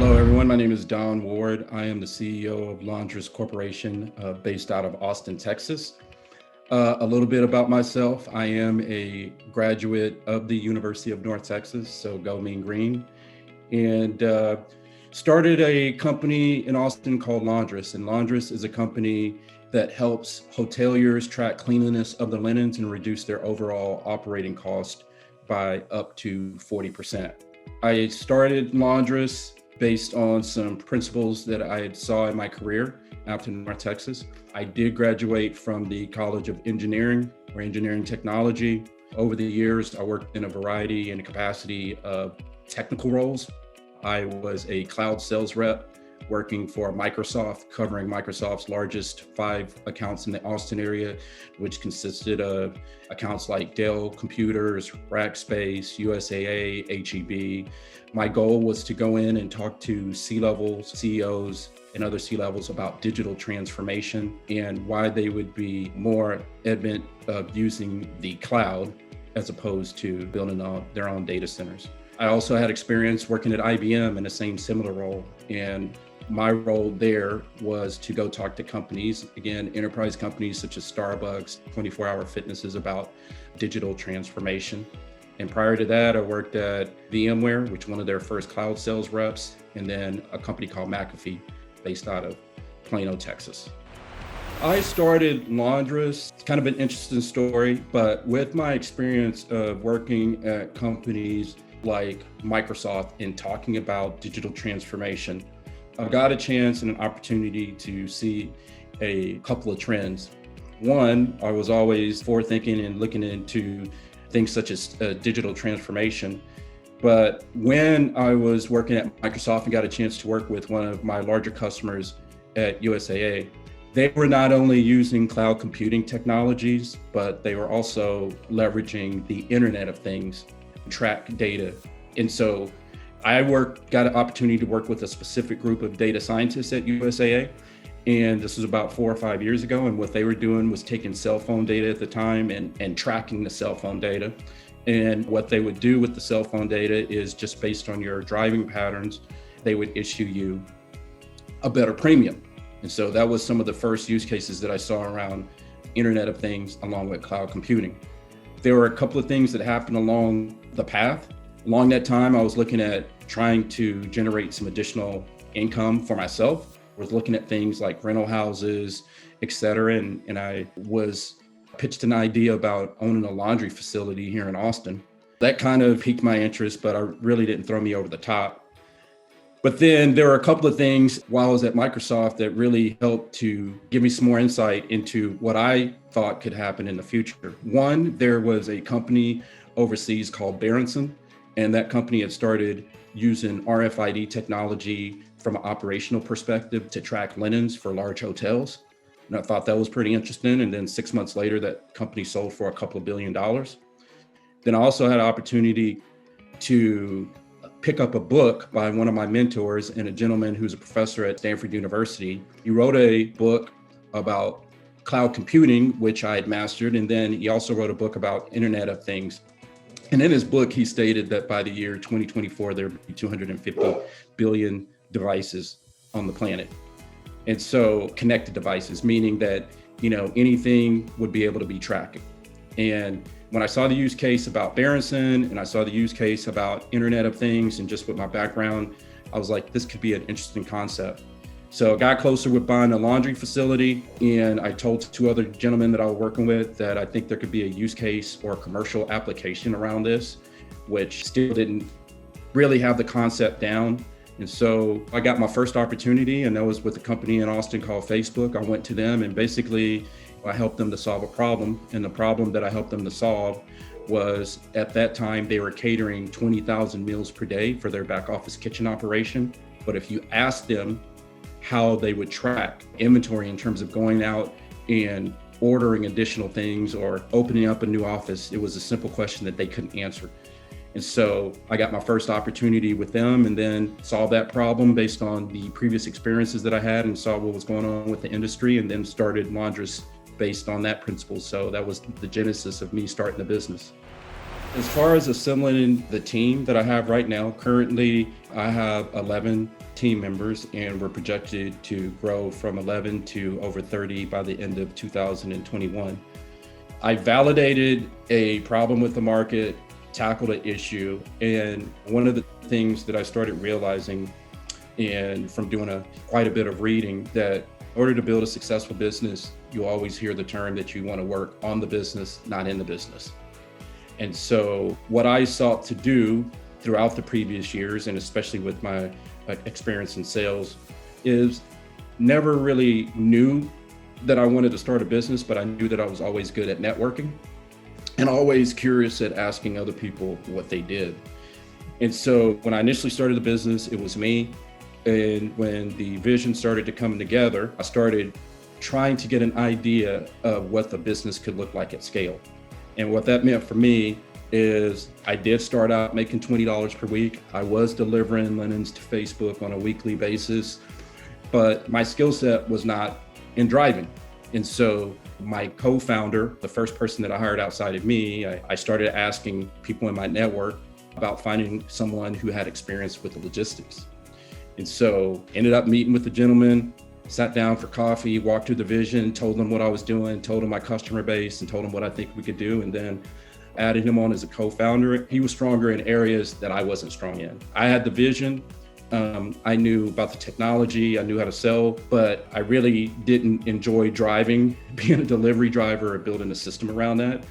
Hello, everyone. My name is Don Ward. I am the CEO of Laundris Corporation based out of Austin, Texas. A little bit about myself. I am a graduate of the University of North Texas, so go Mean Green, and started a company in Austin called Laundris. And Laundris is a company that helps hoteliers track cleanliness of the linens and reduce their overall operating cost by up to 40%. I started Laundris based on some principles that I saw in my career out in North Texas. I did graduate from the College of Engineering or Engineering Technology. Over the years, I worked in a variety and a capacity of technical roles. I was a cloud sales rep working for Microsoft, covering Microsoft's largest 5 accounts in the Austin area, which consisted of accounts like Dell Computers, Rackspace, USAA, HEB. My goal was to go in and talk to C-levels, CEOs, and other C-levels about digital transformation and why they would be more adamant of using the cloud as opposed to building their own data centers. I also had experience working at IBM in the same similar role, and my role there was to go talk to companies, again, enterprise companies such as Starbucks, 24 Hour Fitnesses, about digital transformation. And prior to that, I worked at VMware, which was one of their first cloud sales reps, and then a company called McAfee, based out of Plano, Texas. I started Laundris. It's kind of an interesting story, but with my experience of working at companies like Microsoft and talking about digital transformation, I got a chance and an opportunity to see a couple of trends. One, I was always forward-thinking and looking into things such as digital transformation. But when I was working at Microsoft and got a chance to work with one of my larger customers at USAA, they were not only using cloud computing technologies, but they were also leveraging the Internet of Things to track data. And so I got an opportunity to work with a specific group of data scientists at USAA. And this was about 4 or 5 years ago. And what they were doing was taking cell phone data at the time and tracking the cell phone data. And what they would do with the cell phone data is just based on your driving patterns, they would issue you a better premium. And so that was some of the first use cases that I saw around Internet of Things along with cloud computing. There were a couple of things that happened along the path. Along that time, I was looking at trying to generate some additional income for myself. I was looking at things like rental houses, et cetera. And I was pitched an idea about owning a laundry facility here in Austin. That kind of piqued my interest, but it really didn't throw me over the top. But then there were a couple of things while I was at Microsoft that really helped to give me some more insight into what I thought could happen in the future. One, there was a company overseas called Berenson, and that company had started using RFID technology from an operational perspective to track linens for large hotels. And I thought that was pretty interesting. And then 6 months later, that company sold for a couple of $1 billion. Then I also had an opportunity to pick up a book by one of my mentors and a gentleman who's a professor at Stanford University. He wrote a book about cloud computing, which I had mastered. And then he also wrote a book about Internet of Things. And in his book, he stated that by the year 2024, there would be 250 billion devices on the planet. And so connected devices, meaning that, anything would be able to be tracked. And when I saw the use case about Berenson and I saw the use case about Internet of Things and just with my background, I was like, this could be an interesting concept. So I got closer with buying a laundry facility, and I told 2 other gentlemen that I was working with that I think there could be a use case or a commercial application around this, which still didn't really have the concept down. And so I got my first opportunity, and that was with a company in Austin called Facebook. I went to them and basically I helped them to solve a problem. And the problem that I helped them to solve was, at that time, they were catering 20,000 meals per day for their back office kitchen operation. But if you asked them how they would track inventory in terms of going out and ordering additional things or opening up a new office, it was a simple question that they couldn't answer. And so I got my first opportunity with them and then solved that problem based on the previous experiences that I had and saw what was going on with the industry, and then started Laundris based on that principle. So that was the genesis of me starting the business. As far as assembling the team that I have right now, currently I have 11 team members and we're projected to grow from 11 to over 30 by the end of 2021. I validated a problem with the market, tackled an issue, and one of the things that I started realizing and from doing quite a bit of reading that in order to build a successful business, you always hear the term that you want to work on the business, not in the business. And so what I sought to do throughout the previous years, and especially with my experience in sales, is never really knew that I wanted to start a business, but I knew that I was always good at networking and always curious at asking other people what they did. And so when I initially started the business, it was me. And when the vision started to come together, I started trying to get an idea of what the business could look like at scale. And what that meant for me is I did start out making $20 per week. I was delivering linens to Facebook on a weekly basis, but my skill set was not in driving. And so my co-founder, the first person that I hired outside of me, I started asking people in my network about finding someone who had experience with the logistics. And so ended up meeting with the gentleman, sat down for coffee, walked through the vision, told him what I was doing, told him my customer base, and told him what I think we could do. And then added him on as a co-founder. He was stronger in areas that I wasn't strong in. I had the vision. I knew about the technology. I knew how to sell, but I really didn't enjoy driving, being a delivery driver or building a system around that.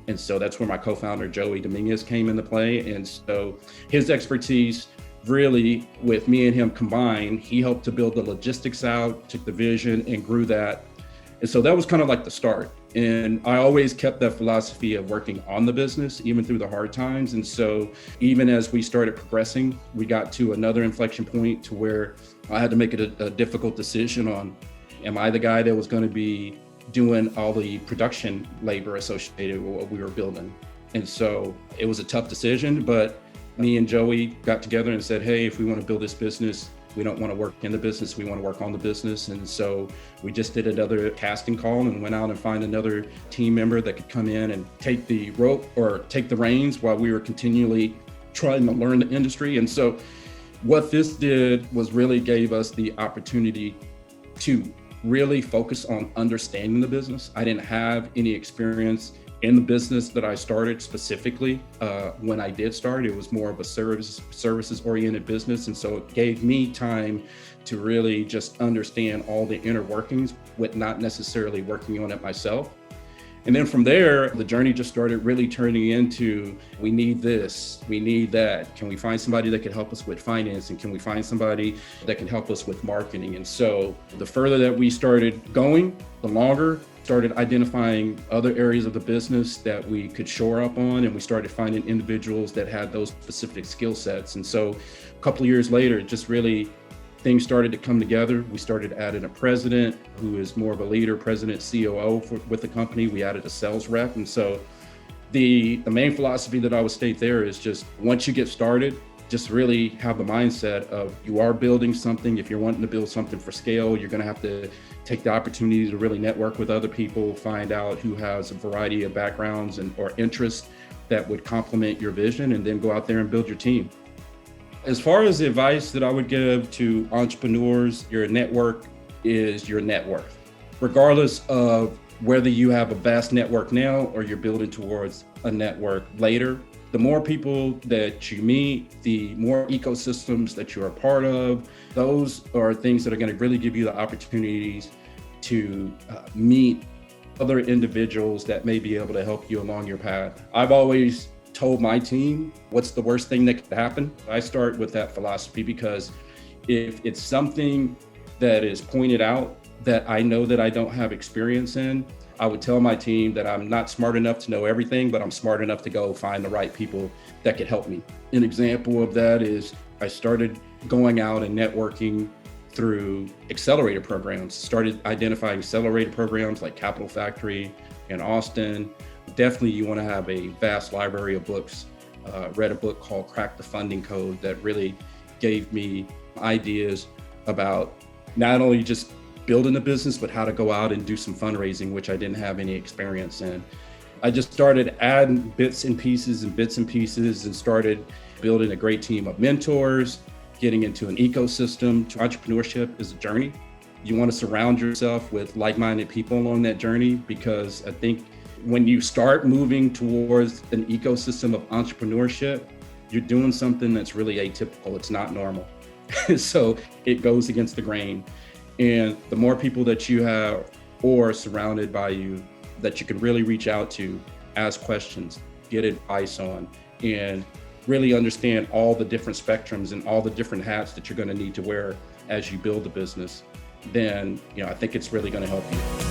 And so that's where my co-founder, Joey Dominguez, came into play. And so his expertise really, with me and him combined, he helped to build the logistics out, took the vision and grew that. And so that was kind of like the start. And I always kept that philosophy of working on the business, even through the hard times. And so even as we started progressing, we got to another inflection point to where I had to make it a difficult decision on, am I the guy that was going to be doing all the production labor associated with what we were building? And so it was a tough decision, but me and Joey got together and said, hey, if we want to build this business, we don't want to work in the business, we want to work on the business. And so we just did another casting call and went out and find another team member that could come in and take the rope or take the reins while we were continually trying to learn the industry. And so what this did was really gave us the opportunity to really focus on understanding the business. I didn't have any experience in the business that I started specifically. When I did start, it was more of a services oriented business. And so it gave me time to really just understand all the inner workings with not necessarily working on it myself. And then from there, the journey just started really turning into, we need this, we need that. Can we find somebody that can help us with financing? Can we find somebody that can help us with marketing? And so the further that we started going, the longer started identifying other areas of the business that we could shore up on, and we started finding individuals that had those specific skill sets. And so a couple of years later, just really things started to come together. We started adding a president who is more of a leader, president, COO with the company. We added a sales rep. And so the main philosophy that I would state there is just once you get started, just really have the mindset of you are building something. If you're wanting to build something for scale, you're going to have to take the opportunity to really network with other people, find out who has a variety of backgrounds or interests that would complement your vision, and then go out there and build your team. As far as the advice that I would give to entrepreneurs, your network is your net worth. Regardless of whether you have a vast network now or you're building towards a network later, the more people that you meet, the more ecosystems that you're a part of, those are things that are going to really give you the opportunities to meet other individuals that may be able to help you along your path. I've always told my team, what's the worst thing that could happen? I start with that philosophy because if it's something that is pointed out that I know that I don't have experience in, I would tell my team that I'm not smart enough to know everything, but I'm smart enough to go find the right people that could help me. An example of that is I started going out and networking through accelerator programs, started identifying accelerator programs like Capital Factory in Austin. Definitely you want to have a vast library of books. Read a book called Crack the Funding Code that really gave me ideas about not only just building a business, but how to go out and do some fundraising, which I didn't have any experience in. I just started adding bits and pieces and started building a great team of mentors, getting into an ecosystem. Entrepreneurship is a journey. You want to surround yourself with like-minded people along that journey, because I think when you start moving towards an ecosystem of entrepreneurship, you're doing something that's really atypical. It's not normal. So it goes against the grain. And the more people that you have or surrounded by you that you can really reach out to, ask questions, get advice on, and really understand all the different spectrums and all the different hats that you're going to need to wear as you build the business, then I think it's really going to help you.